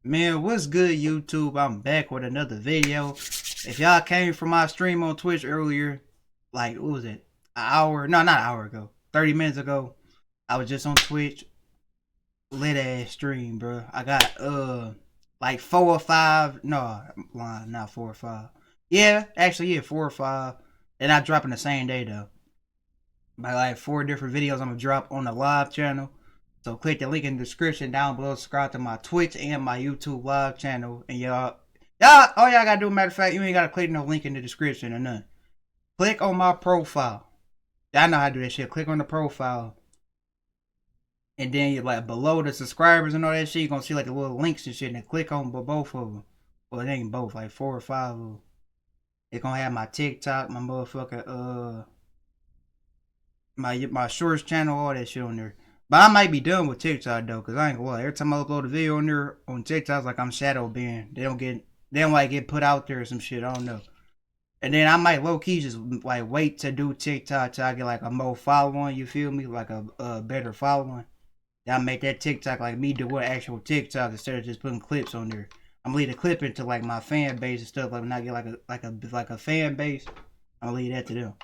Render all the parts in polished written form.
Man, what's good, YouTube? I'm back with another video. If y'all came from my stream on Twitch earlier, like, what was it? An hour? No, not an hour ago. 30 minutes ago. I was just on Twitch. Lit ass stream, bro. I got, like 4 or 5. No, I'm lying, not 4 or 5. Yeah, actually, yeah, 4 or 5. And I drop in the same day, though. By like 4 different videos I'm gonna drop on the live channel. So click the link in the description down below. Subscribe to my Twitch and my YouTube live channel. And y'all, all y'all gotta do, matter of fact, you ain't gotta click no link in the description or nothing. Click on my profile. Y'all know how to do that shit. Click on the profile. And then you like below the subscribers and all that shit, you're gonna see like the little links and shit. And then click on both of them. Well, it ain't both, like 4 or 5 of them. It's gonna have my TikTok, my motherfucker, my shorts channel, all that shit on there. But I might be done with TikTok though, cause I ain't gonna lie. Every time I upload a video on there on TikTok, it's like I'm shadow banned. They don't like get put out there or some shit. I don't know. And then I might low key just like wait to do TikTok till I get like a more following. You feel me? Like a better following. Then I make that TikTok like me do what actual TikTok instead of just putting clips on there. I'm gonna leave the clip into like my fan base and stuff. Like when I get like a fan base, I'm gonna leave that to them.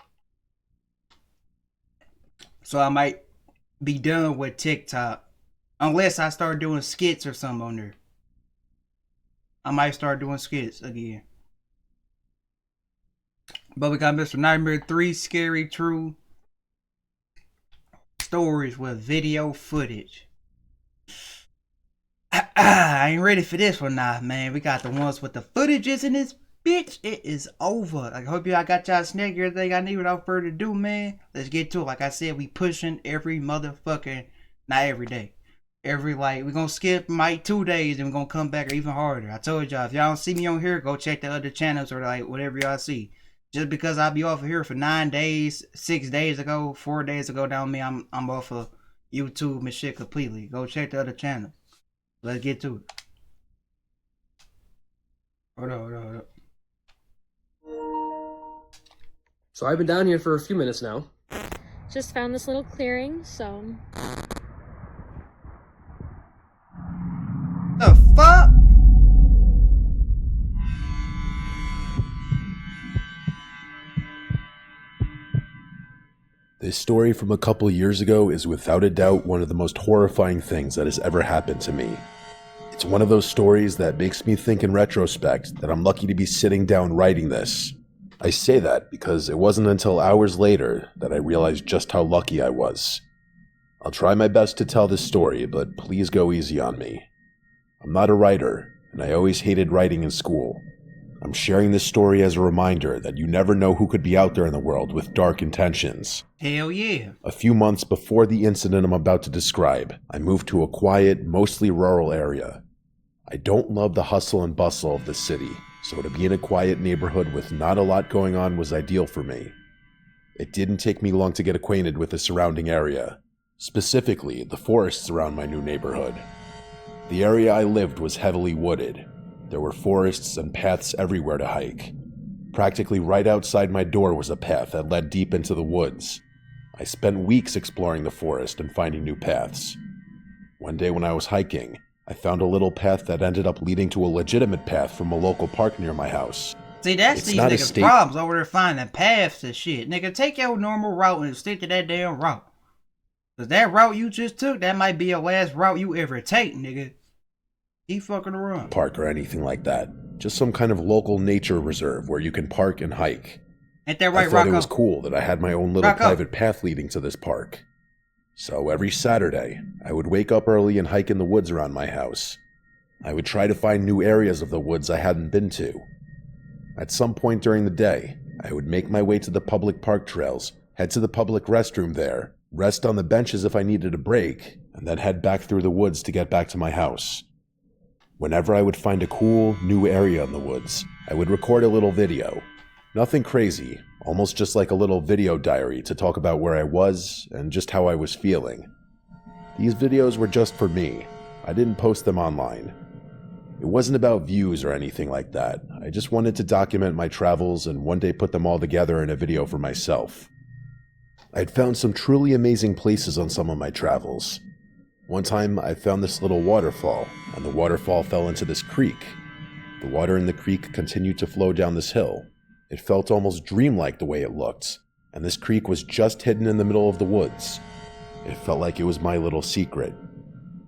So I might be done with TikTok unless I start doing skits or something on there. I might start doing skits again. But we got Mr. Nightmare 3 Scary True Stories with video footage. I ain't ready for this one now, man. We got the ones with the footages in this bitch. It is over. I hope y'all got y'all snack everything I need without further ado, man. Let's get to it. Like I said, we pushing every motherfucking, not every day. Every, like, we gonna skip like 2 days and we gonna come back even harder. I told y'all, if y'all don't see me on here, go check the other channels or like whatever y'all see. Just because I'll be off of here for 9 days, 6 days ago, 4 days ago down me, I'm off of YouTube and shit completely. Go check the other channel. Let's get to it. Hold up. So I've been down here for a few minutes now. Just found this little clearing, so... The fuck? This story from a couple years ago is without a doubt one of the most horrifying things that has ever happened to me. It's one of those stories that makes me think in retrospect that I'm lucky to be sitting down writing this. I say that because it wasn't until hours later that I realized just how lucky I was. I'll try my best to tell this story, but please go easy on me. I'm not a writer, and I always hated writing in school. I'm sharing this story as a reminder that you never know who could be out there in the world with dark intentions. Hell yeah. A few months before the incident I'm about to describe, I moved to a quiet, mostly rural area. I don't love the hustle and bustle of the city, so to be in a quiet neighborhood with not a lot going on was ideal for me. It didn't take me long to get acquainted with the surrounding area, specifically the forests around my new neighborhood. The area I lived was heavily wooded. There were forests and paths everywhere to hike. Practically right outside my door was a path that led deep into the woods. I spent weeks exploring the forest and finding new paths. One day when I was hiking, I found a little path that ended up leading to a legitimate path from a local park near my house. See, that's It's these not a niggas' state- problems over there finding paths and shit. Nigga, take your normal route and stick to that damn route. Cause that route you just took, that might be your last route you ever take, nigga. Keep fucking around. Park or anything like that. Just some kind of local nature reserve where you can park and hike. Ain't that I right, thought Rocco? it was cool that I had my own little Rocco. private path leading to this park. So every Saturday, I would wake up early and hike in the woods around my house. I would try to find new areas of the woods I hadn't been to. At some point during the day, I would make my way to the public park trails, head to the public restroom there, rest on the benches if I needed a break, and then head back through the woods to get back to my house. Whenever I would find a cool, new area in the woods, I would record a little video. Nothing crazy, almost just like a little video diary to talk about where I was and just how I was feeling. These videos were just for me. I didn't post them online. It wasn't about views or anything like that. I just wanted to document my travels and one day put them all together in a video for myself. I'd found some truly amazing places on some of my travels. One time I found this little waterfall, and the waterfall fell into this creek. The water in the creek continued to flow down this hill. It felt almost dreamlike the way it looked, and this creek was just hidden in the middle of the woods. It felt like it was my little secret.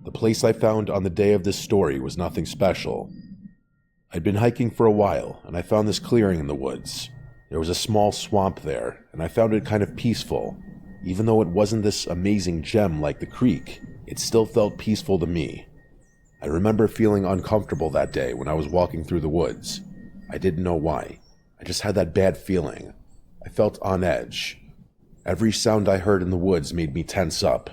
The place I found on the day of this story was nothing special. I'd been hiking for a while, and I found this clearing in the woods. There was a small swamp there, and I found it kind of peaceful. Even though it wasn't this amazing gem like the creek, it still felt peaceful to me. I remember feeling uncomfortable that day when I was walking through the woods. I didn't know why. I just had that bad feeling. I felt on edge. Every sound I heard in the woods made me tense up.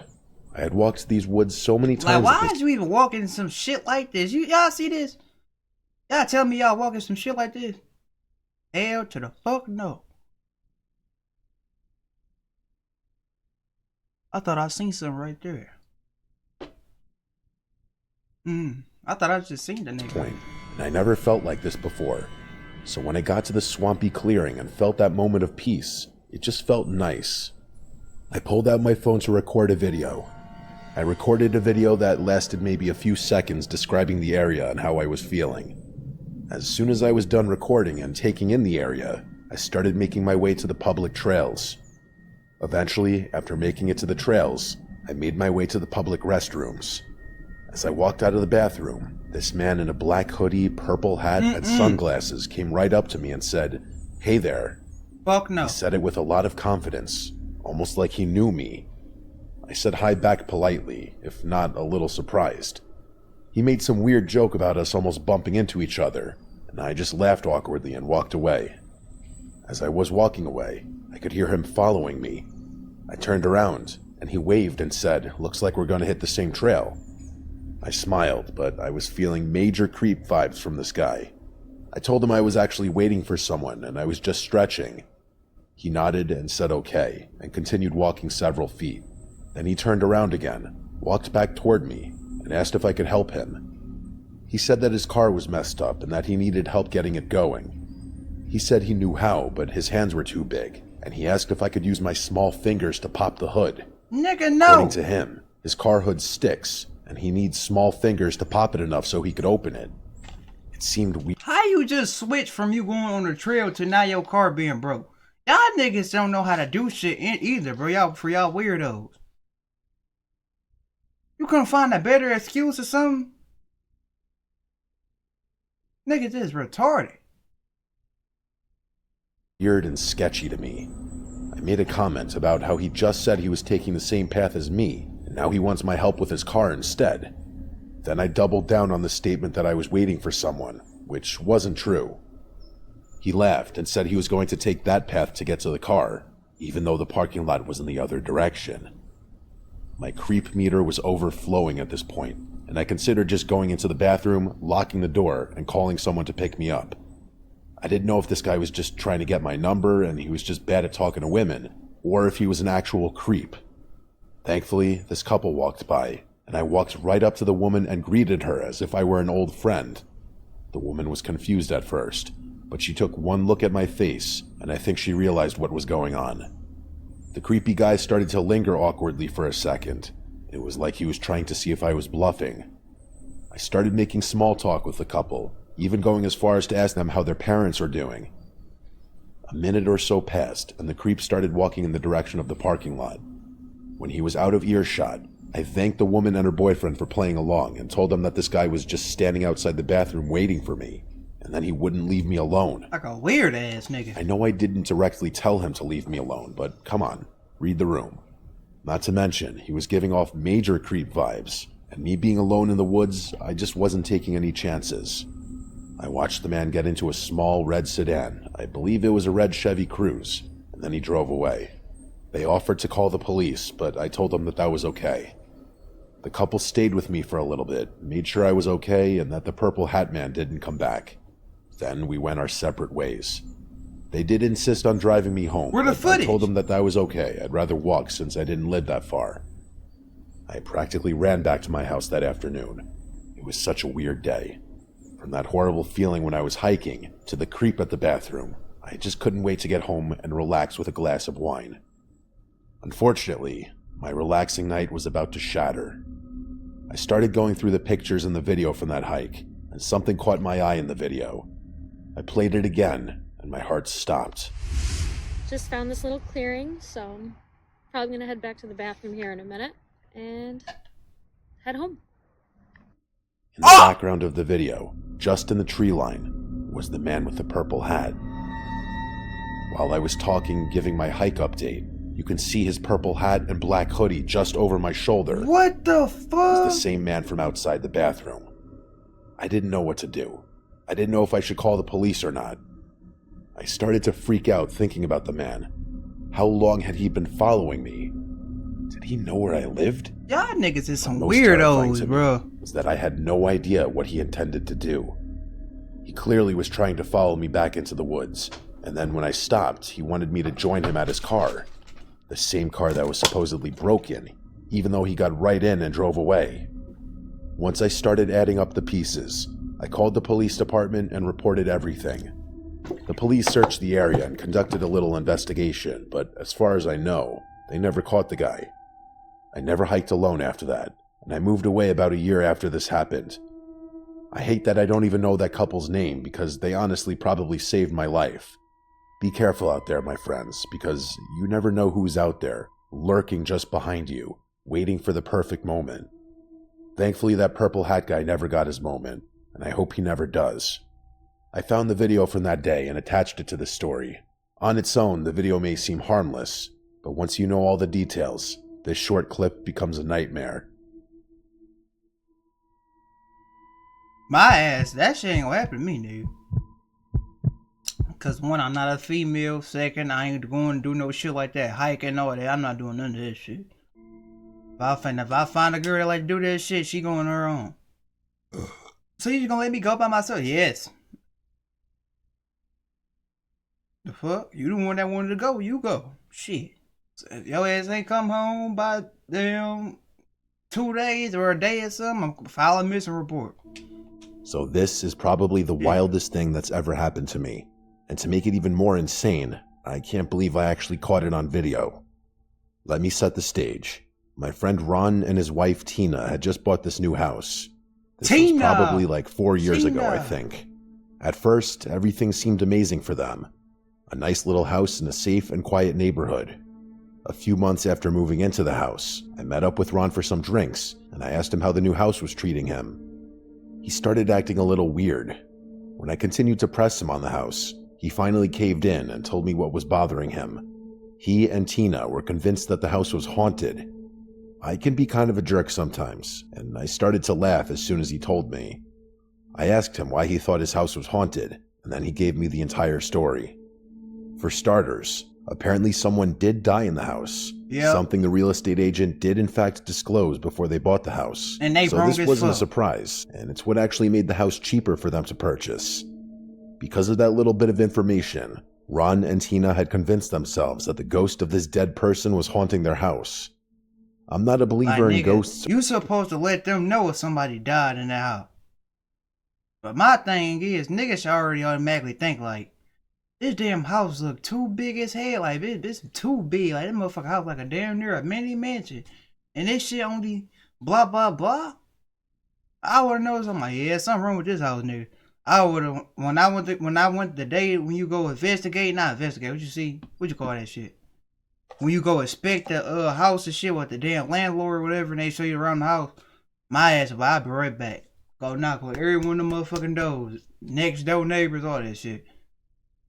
I had walked these woods so many times. Like, why is you even walking some shit like this? Y'all see this? Y'all tell me y'all walking some shit like this? Hell to the fuck no. I thought I seen something right there. I thought I just seen the nigga. And I never felt like this before. So when I got to the swampy clearing and felt that moment of peace, it just felt nice. I pulled out my phone to record a video. I recorded a video that lasted maybe a few seconds describing the area and how I was feeling. As soon as I was done recording and taking in the area, I started making my way to the public trails. Eventually, after making it to the trails, I made my way to the public restrooms. As I walked out of the bathroom, this man in a black hoodie, purple hat, and sunglasses came right up to me and said, "Hey there." Fuck no. He said it with a lot of confidence, almost like he knew me. I said hi back politely, if not a little surprised. He made some weird joke about us almost bumping into each other, and I just laughed awkwardly and walked away. As I was walking away, I could hear him following me. I turned around, and he waved and said, "Looks like we're going to hit the same trail." I smiled, but I was feeling major creep vibes from this guy. I told him I was actually waiting for someone and I was just stretching. He nodded and said okay, and continued walking several feet. Then he turned around again, walked back toward me, and asked if I could help him. He said that his car was messed up and that he needed help getting it going. He said he knew how, but his hands were too big, and he asked if I could use my small fingers to pop the hood. Nigga, no! According to him, his car hood sticks, and he needs small fingers to pop it enough so he could open it. It seemed weird. How you just switch from you going on the trail to now your car being broke? Y'all niggas don't know how to do shit either, bro. Y'all weirdos. You couldn't find a better excuse or something? Nigga, this is retarded. Weird and sketchy to me. I made a comment about how he just said he was taking the same path as me, and now he wants my help with his car instead. Then I doubled down on the statement that I was waiting for someone, which wasn't true. He laughed and said he was going to take that path to get to the car, even though the parking lot was in the other direction. My creep meter was overflowing at this point, and I considered just going into the bathroom, locking the door, and calling someone to pick me up. I didn't know if this guy was just trying to get my number and he was just bad at talking to women, or if he was an actual creep. Thankfully, this couple walked by, and I walked right up to the woman and greeted her as if I were an old friend. The woman was confused at first, but she took one look at my face, and I think she realized what was going on. The creepy guy started to linger awkwardly for a second. It was like he was trying to see if I was bluffing. I started making small talk with the couple, even going as far as to ask them how their parents were doing. A minute or so passed, and the creep started walking in the direction of the parking lot. When he was out of earshot, I thanked the woman and her boyfriend for playing along and told them that this guy was just standing outside the bathroom waiting for me, and that he wouldn't leave me alone. Like a weird ass nigga. I know I didn't directly tell him to leave me alone, but come on, read the room. Not to mention, he was giving off major creep vibes, and me being alone in the woods, I just wasn't taking any chances. I watched the man get into a small red sedan. I believe it was a red Chevy Cruze, and then he drove away. They offered to call the police, but I told them that that was okay. The couple stayed with me for a little bit, made sure I was okay and that the purple hat man didn't come back. Then we went our separate ways. They did insist on driving me home. Where the footage? I told them that that was okay. I'd rather walk since I didn't live that far. I practically ran back to my house that afternoon. It was such a weird day. From that horrible feeling when I was hiking to the creep at the bathroom, I just couldn't wait to get home and relax with a glass of wine. Unfortunately, my relaxing night was about to shatter. I started going through the pictures and the video from that hike, and something caught my eye in the video. I played it again, and my heart stopped. Just found this little clearing, so I'm probably gonna head back to the bathroom here in a minute and head home. In the background of the video, just in the tree line, was the man with the purple hat. While I was talking, giving my hike update, you can see his purple hat and black hoodie just over my shoulder. What the It was fuck? the same man from outside the bathroom. I didn't know what to do. I didn't know if I should call the police or not. I started to freak out thinking about the man. How long had he been following me? Did he know where I lived? Y'all niggas is some Most terrifying weirdos, to me bro. was that I had no idea what he intended to do. He clearly was trying to follow me back into the woods, and then when I stopped, he wanted me to join him at his car. The same car that was supposedly broken, even though he got right in and drove away. Once I started adding up the pieces, I called the police department and reported everything. The police searched the area and conducted a little investigation, but as far as I know, they never caught the guy. I never hiked alone after that, and I moved away about a year after this happened. I hate that I don't even know that couple's name because they honestly probably saved my life. Be careful out there, my friends, because you never know who's out there, lurking just behind you, waiting for the perfect moment. Thankfully, that purple hat guy never got his moment, and I hope he never does. I found the video from that day and attached it to the story. On its own, the video may seem harmless, but once you know all the details, this short clip becomes a nightmare. My ass, that shit ain't gonna happen to me, dude. Cause one, I'm not a female. Second, I ain't going to do no shit like that. Hiking, all that. I'm not doing none of that shit. If I find a girl that like to do that shit, she going on her own. So you just gonna let me go by myself? Yes. The fuck? You the one that wanted to go, you go. Shit. So if your ass ain't come home by damn 2 days or a day or something, I'm gonna file a missing report. So this is probably the wildest thing that's ever happened to me. And to make it even more insane, I can't believe I actually caught it on video. Let me set the stage. My friend Ron and his wife Tina had just bought this new house. This was probably like 4 years ago, I think. At first, everything seemed amazing for them. A nice little house in a safe and quiet neighborhood. A few months after moving into the house, I met up with Ron for some drinks, and I asked him how the new house was treating him. He started acting a little weird. When I continued to press him on the house, he finally caved in and told me what was bothering him. He and Tina were convinced that the house was haunted. I can be kind of a jerk sometimes, and I started to laugh as soon as he told me. I asked him why he thought his house was haunted, and then he gave me the entire story. For starters, apparently someone did die in the house. Yep. Something the real estate agent did in fact disclose before they bought the house. And they so wrong this as wasn't a fuck. surprise, and it's what actually made the house cheaper for them to purchase. Because of that little bit of information, Ron and Tina had convinced themselves that the ghost of this dead person was haunting their house. I'm not a believer in nigga, ghosts. You supposed to let them know if somebody died in the house. But my thing is, niggas should already automatically think like, this damn house look too big as hell. Like, this too big. Like, this motherfucker house like a damn near a mini mansion. And this shit only blah, blah, blah. I would've known something like, yeah, something wrong with this house, nigga. I would've, when I went the day when you go investigate, not investigate, what you call that shit? When you go inspect the house and shit with the damn landlord or whatever, and they show you around the house, my ass, but I'll be right back. Go knock on every one of the motherfucking doors, next door neighbors, all that shit.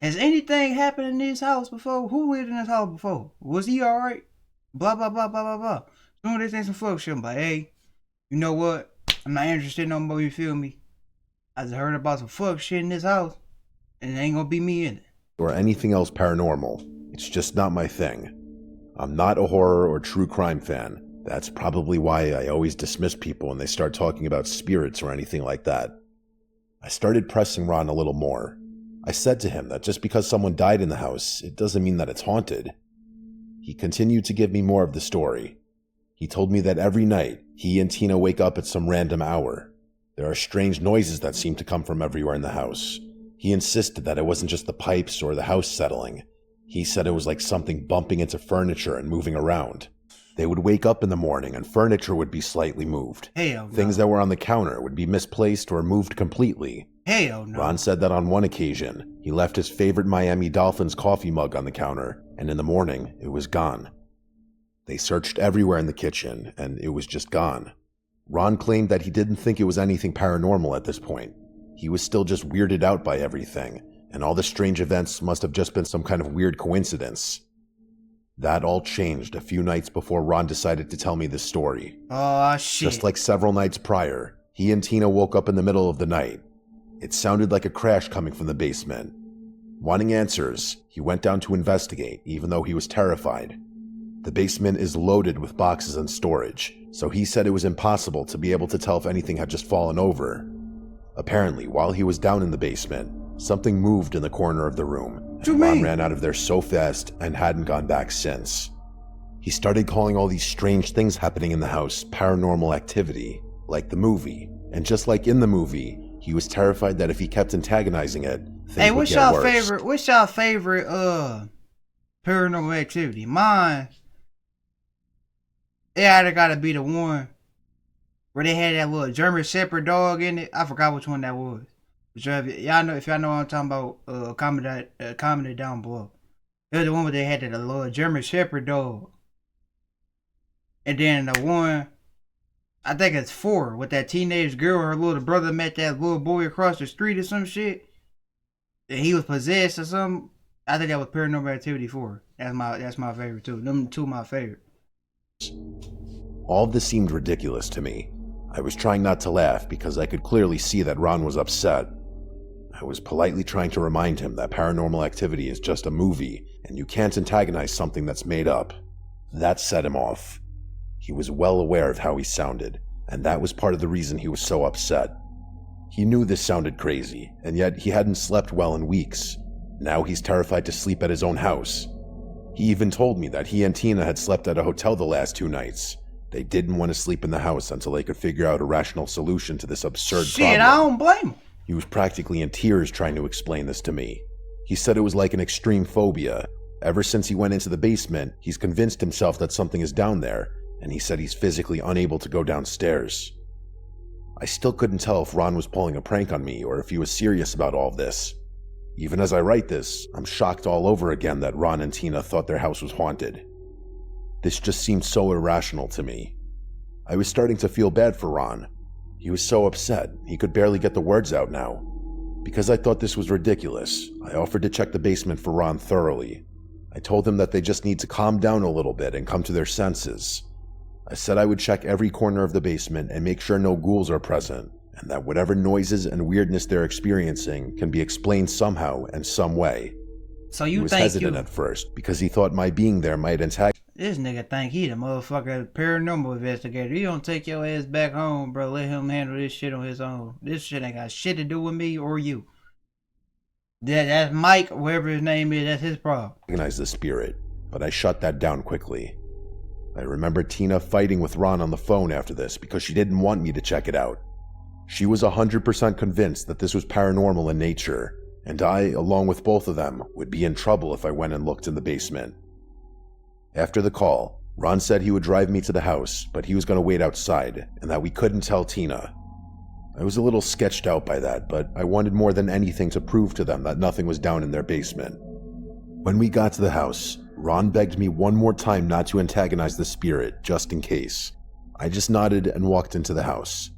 Has anything happened in this house before? Who lived in this house before? Was he alright? Blah, blah, blah, blah, blah, blah. Soon as they say some fuck shit, I'm like, hey, you know what? I'm not interested no more, you feel me? I just heard about some fuck shit in this house, and it ain't gonna be me in it. Or anything else paranormal. It's just not my thing. I'm not a horror or true crime fan. That's probably why I always dismiss people when they start talking about spirits or anything like that. I started pressing Ron a little more. I said to him that just because someone died in the house, it doesn't mean that it's haunted. He continued to give me more of the story. He told me that every night, he and Tina wake up at some random hour. There are strange noises that seem to come from everywhere in the house. He insisted that it wasn't just the pipes or the house settling. He said it was like something bumping into furniture and moving around. They would wake up in the morning and furniture would be slightly moved. Hell no. Things that were on the counter would be misplaced or moved completely. Hell no. Ron said that on one occasion, he left his favorite Miami Dolphins coffee mug on the counter, and in the morning, it was gone. They searched everywhere in the kitchen, and it was just gone. Ron claimed that he didn't think it was anything paranormal at this point. He was still just weirded out by everything, and all the strange events must have just been some kind of weird coincidence. That all changed a few nights before Ron decided to tell me this story. Oh, shit. Just like several nights prior, he and Tina woke up in the middle of the night. It sounded like a crash coming from the basement. Wanting answers, he went down to investigate, even though he was terrified. The basement is loaded with boxes and storage, so he said it was impossible to be able to tell if anything had just fallen over. Apparently, while he was down in the basement, something moved in the corner of the room, and Ron ran out of there so fast and hadn't gone back since. He started calling all these strange things happening in the house paranormal activity, like the movie, and just like in the movie, he was terrified that if he kept antagonizing it, things would get worse. What's y'all favorite paranormal activity? Mine, it either gotta be the one where they had that little German Shepherd dog in it. I forgot which one that was. But y'all know, if y'all know what I'm talking about, comment down below. It was the one where they had that little German Shepherd dog. And then the one, I think it's 4, with that teenage girl, her little brother met that little boy across the street or some shit. And he was possessed or something. I think that was Paranormal Activity 4. That's my favorite too. Them two my favorite. All of this seemed ridiculous to me. I was trying not to laugh because I could clearly see that Ron was upset. I was politely trying to remind him that Paranormal Activity is just a movie and you can't antagonize something that's made up. That set him off. He was well aware of how he sounded, and that was part of the reason he was so upset. He knew this sounded crazy, and yet he hadn't slept well in weeks. Now he's terrified to sleep at his own house. He even told me that he and Tina had slept at a hotel the last 2 nights. They didn't want to sleep in the house until they could figure out a rational solution to this absurd problem. Shit, I don't blame him. He was practically in tears trying to explain this to me. He said it was like an extreme phobia. Ever since he went into the basement, he's convinced himself that something is down there, and he said he's physically unable to go downstairs. I still couldn't tell if Ron was pulling a prank on me or if he was serious about all this. Even as I write this, I'm shocked all over again that Ron and Tina thought their house was haunted. This just seemed so irrational to me. I was starting to feel bad for Ron. He was so upset, he could barely get the words out now. Because I thought this was ridiculous, I offered to check the basement for Ron thoroughly. I told him that they just need to calm down a little bit and come to their senses. I said I would check every corner of the basement and make sure no ghouls are present, and that whatever noises and weirdness they're experiencing can be explained somehow and some way. So you he was think hesitant at first because he thought my being there might antagonize. This nigga think he the motherfucker paranormal investigator. You don't take your ass back home, bro. Let him handle this shit on his own. This shit ain't got shit to do with me or you. That's Mike, whatever his name is, that's his problem. The spirit, but I shut that down quickly. I remember Tina fighting with Ron on the phone after this because she didn't want me to check it out. She was 100% convinced that this was paranormal in nature, and I, along with both of them, would be in trouble if I went and looked in the basement. After the call, Ron said he would drive me to the house, but he was going to wait outside, and that we couldn't tell Tina. I was a little sketched out by that, but I wanted more than anything to prove to them that nothing was down in their basement. When we got to the house, Ron begged me one more time not to antagonize the spirit, just in case. I just nodded and walked into the house.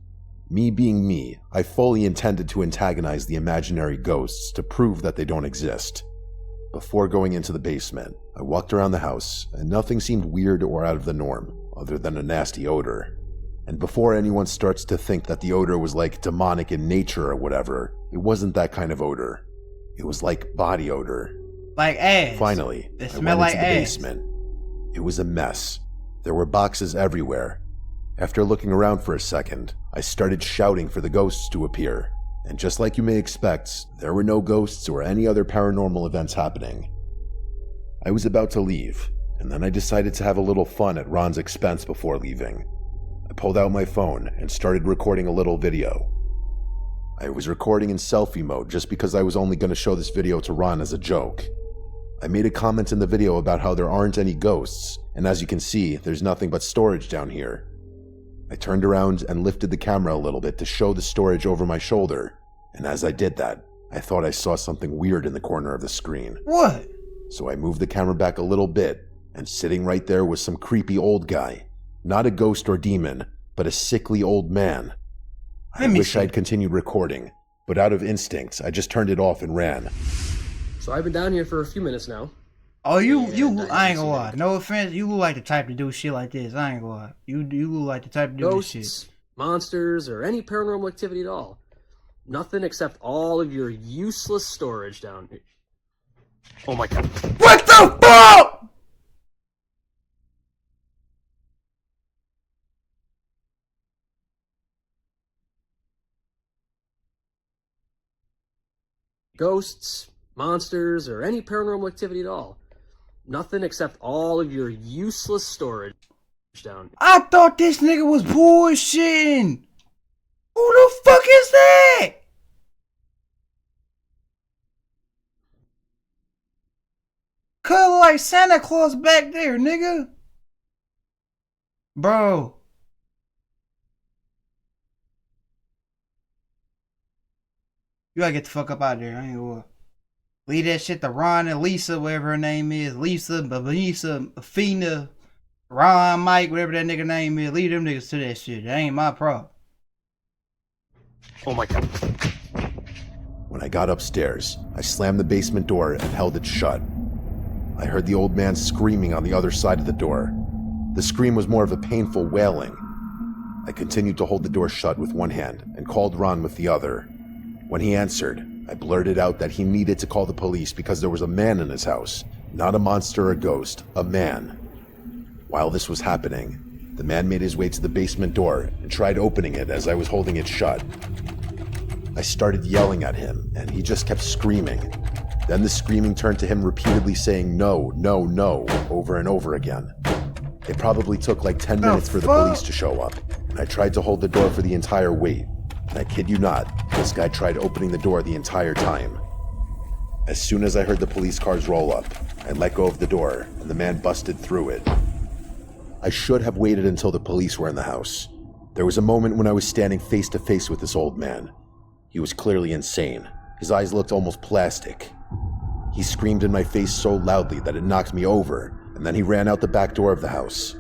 Me being me, I fully intended to antagonize the imaginary ghosts to prove that they don't exist. Before going into the basement, I walked around the house, and nothing seemed weird or out of the norm, other than a nasty odor. And before anyone starts to think that the odor was like demonic in nature or whatever, it wasn't that kind of odor. It was like body odor. Like ass. Finally, It I smelled went like into the ass. basement. It was a mess. There were boxes everywhere. After looking around for a second, I started shouting for the ghosts to appear. And just like you may expect, there were no ghosts or any other paranormal events happening. I was about to leave, and then I decided to have a little fun at Ron's expense before leaving. I pulled out my phone and started recording a little video. I was recording in selfie mode just because I was only going to show this video to Ron as a joke. I made a comment in the video about how there aren't any ghosts, and as you can see, there's nothing but storage down here. I turned around and lifted the camera a little bit to show the storage over my shoulder, and as I did that, I thought I saw something weird in the corner of the screen. What? So I moved the camera back a little bit, and sitting right there was some creepy old guy. Not a ghost or demon, but a sickly old man. I wish I'd continued recording, but out of instinct, I just turned it off and ran. So I've been down here for a few minutes now. Oh, I ain't gonna lie. No offense, you look like the type to do shit like this. I ain't gonna lie. You look like the type to do this shit. Ghosts, monsters, or any paranormal activity at all. Nothing except all of your useless storage down here. Oh my god. What the fuck? Ghosts, monsters, or any paranormal activity at all. Nothing except all of your useless storage down here. I thought this nigga was bullshitting. Who the fuck is that? Cut like Santa Claus back there, nigga. Bro. You gotta get the fuck up out of there. I ain't gonna leave that shit to Ron and Lisa, whatever her name is. Lisa, Athena, Ron, Mike, whatever that nigga name is. Leave them niggas to that shit. That ain't my problem. Oh my god. When I got upstairs, I slammed the basement door and held it shut. I heard the old man screaming on the other side of the door. The scream was more of a painful wailing. I continued to hold the door shut with one hand and called Ron with the other. When he answered, I blurted out that he needed to call the police because there was a man in his house. Not a monster or a ghost, a man. While this was happening, the man made his way to the basement door and tried opening it as I was holding it shut. I started yelling at him, and he just kept screaming. Then the screaming turned to him repeatedly saying no, no, no, over and over again. It probably took like 10 minutes for the police to show up, and I tried to hold the door for the entire wait. And I kid you not, this guy tried opening the door the entire time. As soon as I heard the police cars roll up, I let go of the door, and the man busted through it. I should have waited until the police were in the house. There was a moment when I was standing face to face with this old man. He was clearly insane. His eyes looked almost plastic. He screamed in my face so loudly that it knocked me over, and then he ran out the back door of the house.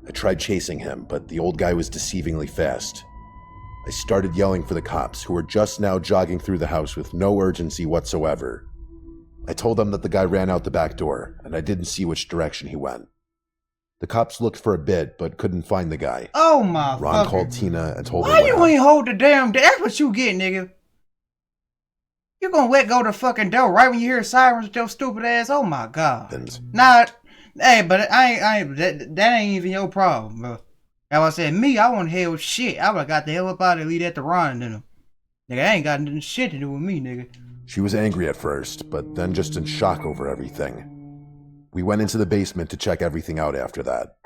I tried chasing him, but the old guy was deceivingly fast. I started yelling for the cops, who were just now jogging through the house with no urgency whatsoever. I told them that the guy ran out the back door, and I didn't see which direction he went. The cops looked for a bit, but couldn't find the guy. Oh my Ron called Tina and told her why what you happened. ain't hold the damn door? That's what you get, nigga. You gonna let go the fucking door right when you hear sirens with your stupid ass? Oh my god. Nah, hey, but that ain't even your problem, bro. As I said, me, I want hell shit. I would've got the hell up out and leave that to Ron and them. Nigga, that ain't got nothing shit to do with me, nigga. She was angry at first, but then just in shock over everything. We went into the basement to check everything out after that.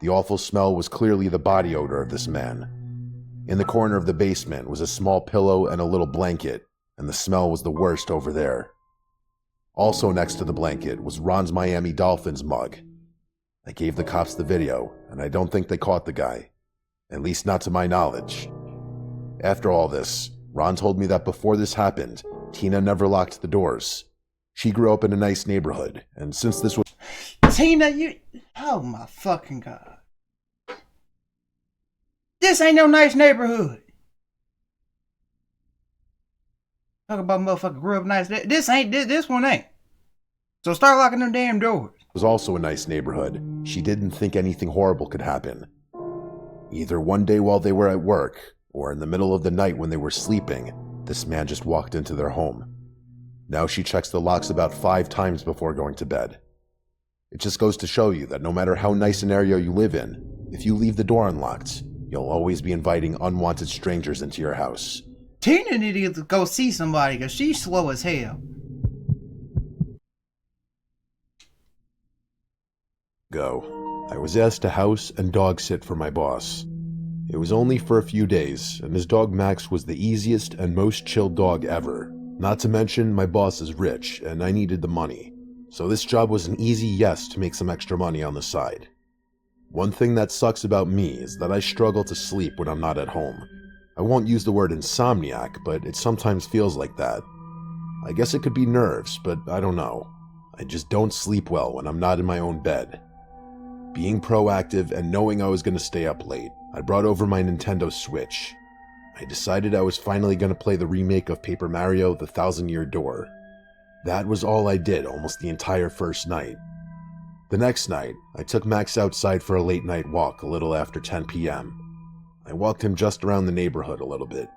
The awful smell was clearly the body odor of this man. In the corner of the basement was a small pillow and a little blanket, and the smell was the worst over there. Also next to the blanket was Ron's Miami Dolphins mug. I gave the cops the video, and I don't think they caught the guy. At least not to my knowledge. After all this, Ron told me that before this happened, Tina never locked the doors. She grew up in a nice neighborhood, and since this was... Tina, you... Oh my fucking god. This ain't no nice neighborhood. Talk about motherfucker grew up nice. This one ain't. So start locking them damn doors. was also a nice neighborhood. She didn't think anything horrible could happen. Either one day while they were at work, or in the middle of the night when they were sleeping, this man just walked into their home. Now she checks the locks about 5 times before going to bed. It just goes to show you that no matter how nice an area you live in, if you leave the door unlocked, you'll always be inviting unwanted strangers into your house. Tina needed to go see somebody because she's slow as hell. I was asked to house and dog sit for my boss. It was only for a few days, and his dog Max was the easiest and most chill dog ever. Not to mention, my boss is rich, and I needed the money. so this job was an easy yes to make some extra money on the side. One thing that sucks about me is that I struggle to sleep when I'm not at home. I won't use the word insomniac, but it sometimes feels like that. I guess it could be nerves, but I don't know. I just don't sleep well when I'm not in my own bed. Being proactive and knowing I was going to stay up late, I brought over my Nintendo Switch. I decided I was finally going to play the remake of Paper Mario: The Thousand Year Door. That was all I did almost the entire first night. The next night, I took Max outside for a late night walk a little after 10 p.m. I walked him just around the neighborhood a little bit.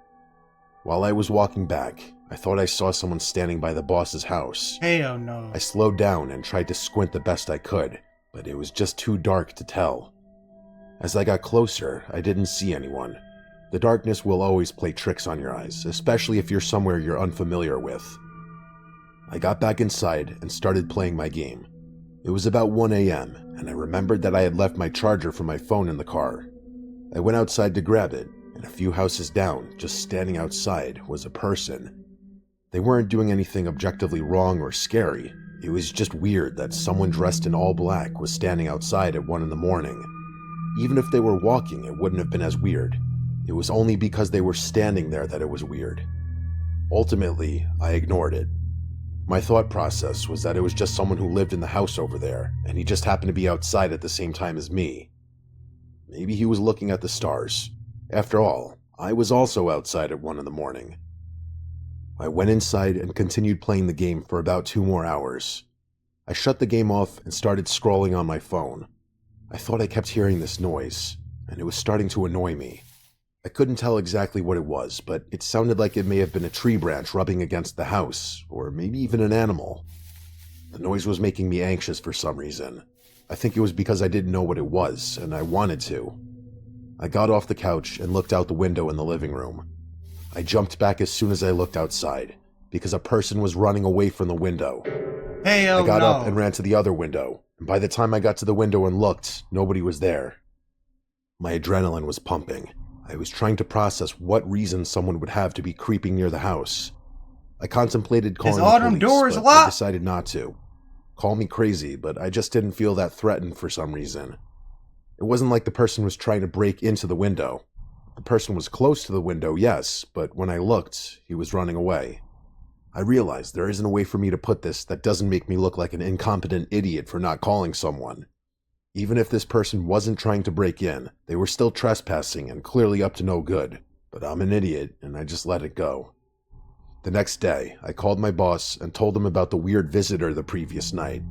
While I was walking back, I thought I saw someone standing by the boss's house. Hell no. I slowed down and tried to squint the best I could, but it was just too dark to tell. As I got closer, I didn't see anyone. The darkness will always play tricks on your eyes, especially if you're somewhere you're unfamiliar with. I got back inside and started playing my game. It was about 1 a.m., and I remembered that I had left my charger for my phone in the car. I went outside to grab it, and a few houses down, just standing outside, was a person. They weren't doing anything objectively wrong or scary. It was just weird that someone dressed in all black was standing outside at 1 in the morning. Even if they were walking, it wouldn't have been as weird. It was only because they were standing there that it was weird. Ultimately, I ignored it. My thought process was that it was just someone who lived in the house over there, and he just happened to be outside at the same time as me. Maybe he was looking at the stars. After all, I was also outside at 1 in the morning. I went inside and continued playing the game for about 2 more hours. I shut the game off and started scrolling on my phone. I thought I kept hearing this noise, and it was starting to annoy me. I couldn't tell exactly what it was, but it sounded like it may have been a tree branch rubbing against the house, or maybe even an animal. The noise was making me anxious for some reason. I think it was because I didn't know what it was, and I wanted to. I got off the couch and looked out the window in the living room. I jumped back as soon as I looked outside, because a person was running away from the window. Hell I got no. up and ran to the other window, and by the time I got to the window and looked, nobody was there. My adrenaline was pumping. I was trying to process what reason someone would have to be creeping near the house. I contemplated calling all the them police, doors but I locked? decided not to. Call me crazy, but I just didn't feel that threatened for some reason. It wasn't like the person was trying to break into the window. The person was close to the window, yes, but when I looked, he was running away. I realized there isn't a way for me to put this that doesn't make me look like an incompetent idiot for not calling someone. Even if this person wasn't trying to break in, they were still trespassing and clearly up to no good. But I'm an idiot, and I just let it go. The next day, I called my boss and told him about the weird visitor the previous night.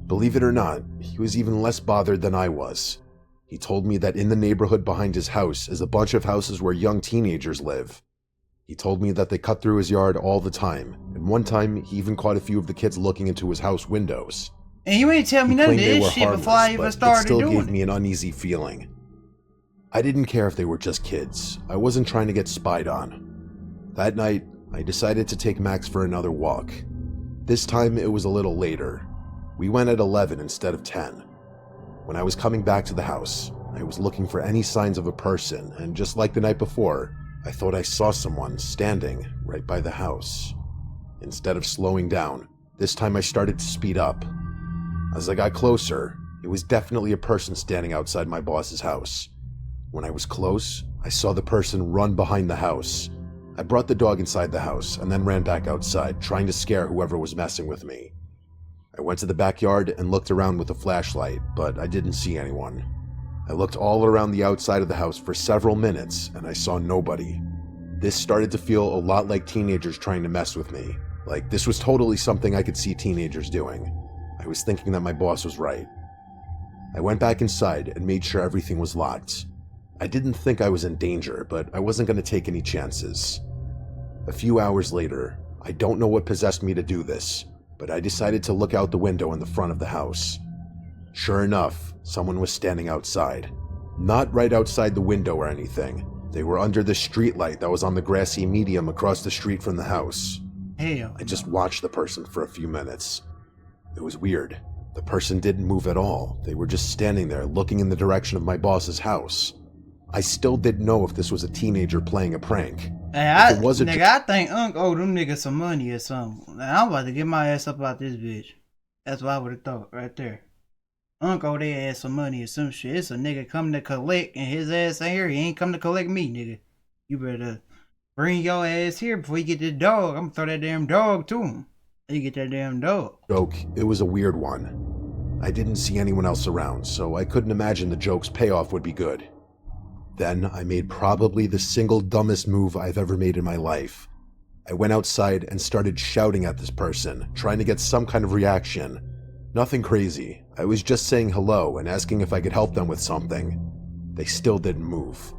Believe it or not, he was even less bothered than I was. He told me that in the neighborhood behind his house is a bunch of houses where young teenagers live. He told me that they cut through his yard all the time, and one time he even caught a few of the kids looking into his house windows. And you ain't tell me He none of claimed they this were shit before harmless, I even but it started still doing gave it. me an uneasy feeling. I didn't care if they were just kids. I wasn't trying to get spied on. That night, I decided to take Max for another walk. This time it was a little later. We went at 11 instead of 10. When I was coming back to the house, I was looking for any signs of a person, and just like the night before, I thought I saw someone standing right by the house. Instead of slowing down, this time I started to speed up. As I got closer, it was definitely a person standing outside my boss's house. When I was close, I saw the person run behind the house. I brought the dog inside the house and then ran back outside, trying to scare whoever was messing with me. I went to the backyard and looked around with a flashlight, but I didn't see anyone. I looked all around the outside of the house for several minutes and I saw nobody. This started to feel a lot like teenagers trying to mess with me. Like this was totally something I could see teenagers doing. I was thinking that my boss was right. I went back inside and made sure everything was locked. I didn't think I was in danger, but I wasn't going to take any chances. A few hours later, I don't know what possessed me to do this, but I decided to look out the window in the front of the house. Sure enough, someone was standing outside. Not right outside the window or anything. They were under the streetlight that was on the grassy median across the street from the house. Hell. I just watched the person for a few minutes. It was weird. The person didn't move at all. They were just standing there looking in the direction of my boss's house. I still didn't know if this was a teenager playing a prank. Hey, I think Unc owed them niggas some money or something. I'm about to get my ass up out this bitch. That's what I would have thought right there. Uncle there had some money or some shit. It's a nigga coming to collect and his ass ain't here. He ain't come to collect me, nigga. You better bring your ass here before you get the dog. I'm gonna throw that damn dog to him. You get that damn dog. Joke, it was a weird one. I didn't see anyone else around, so I couldn't imagine the joke's payoff would be good. Then I made probably the single dumbest move I've ever made in my life. I went outside and started shouting at this person, trying to get some kind of reaction. Nothing crazy. I was just saying hello and asking if I could help them with something. They still didn't move.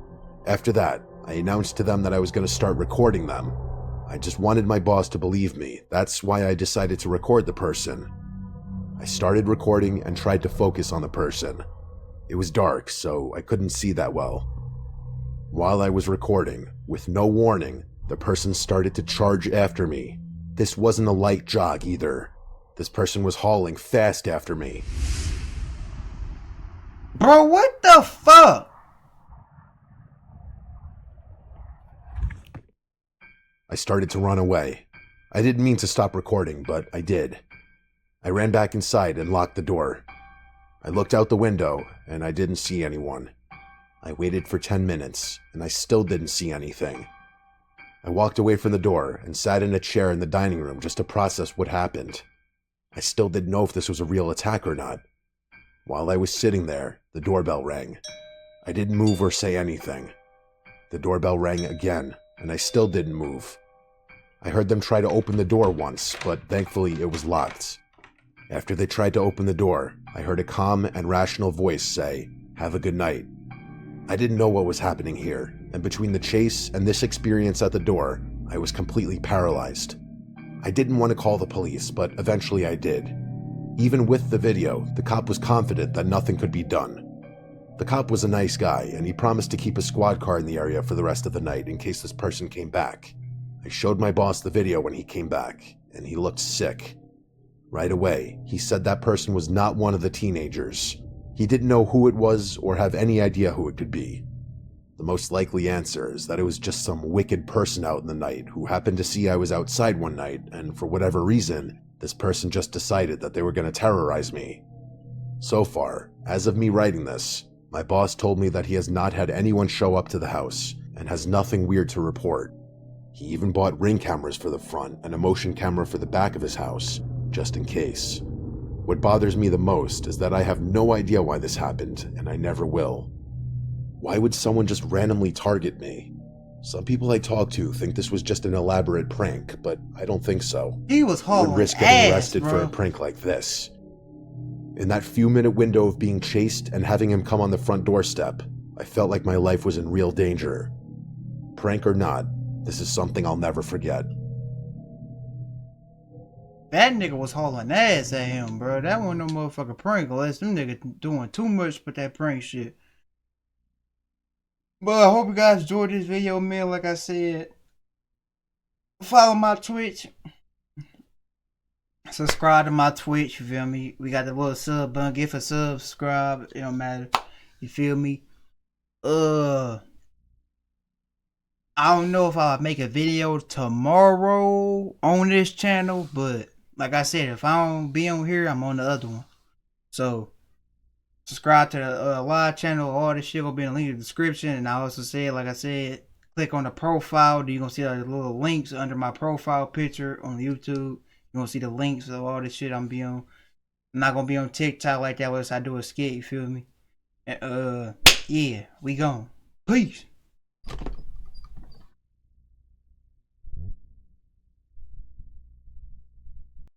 After that, I announced to them that I was going to start recording them. I just wanted my boss to believe me. That's why I decided to record the person. I started recording and tried to focus on the person. It was dark, so I couldn't see that well. While I was recording, with no warning, the person started to charge after me. This wasn't a light jog either. This person was hauling fast after me. Bro, what the fuck? I started to run away. I didn't mean to stop recording, but I did. I ran back inside and locked the door. I looked out the window, and I didn't see anyone. I waited for 10 minutes, and I still didn't see anything. I walked away from the door and sat in a chair in the dining room just to process what happened. I still didn't know if this was a real attack or not. While I was sitting there, the doorbell rang. I didn't move or say anything. The doorbell rang again, and I still didn't move. I heard them try to open the door once, but thankfully it was locked. After they tried to open the door, I heard a calm and rational voice say, "Have a good night." I didn't know what was happening here, and between the chase and this experience at the door, I was completely paralyzed. I didn't want to call the police, but eventually I did. Even with the video, the cop was confident that nothing could be done. The cop was a nice guy, and he promised to keep a squad car in the area for the rest of the night in case this person came back. I showed my boss the video when he came back, and he looked sick. Right away, he said that person was not one of the teenagers. He didn't know who it was or have any idea who it could be. The most likely answer is that it was just some wicked person out in the night who happened to see I was outside one night, and for whatever reason, this person just decided that they were going to terrorize me. So far, as of me writing this, my boss told me that he has not had anyone show up to the house and has nothing weird to report. He even bought Ring cameras for the front and a motion camera for the back of his house, just in case. What bothers me the most is that I have no idea why this happened, and I never will. Why would someone just randomly target me? Some people I talk to think this was just an elaborate prank, but I don't think so. He was I hauling would risk getting ass, arrested for bro. a prank like this. In that few-minute window of being chased and having him come on the front doorstep, I felt like my life was in real danger. Prank or not, this is something I'll never forget. That nigga was hauling ass at him, bro. That wasn't no motherfucking prank unless them niggas doing too much with that prank shit. But I hope you guys enjoyed this video, man. Like I said, follow my Twitch. Subscribe to my Twitch, you feel me? We got the little sub button. Give a sub, subscribe. It don't matter. You feel me? I don't know if I'll make a video tomorrow on this channel, but like I said, if I don't be on here, I'm on the other one. So subscribe to the live channel. All this shit will be in the link in the description. And I also said, like I said, click on the profile. You're gonna see the little links under my profile picture on YouTube. You're gonna see the links of all this shit I'm be on. I'm not gonna be on TikTok like that unless I do a skit, you feel me? And yeah, we gone. Peace.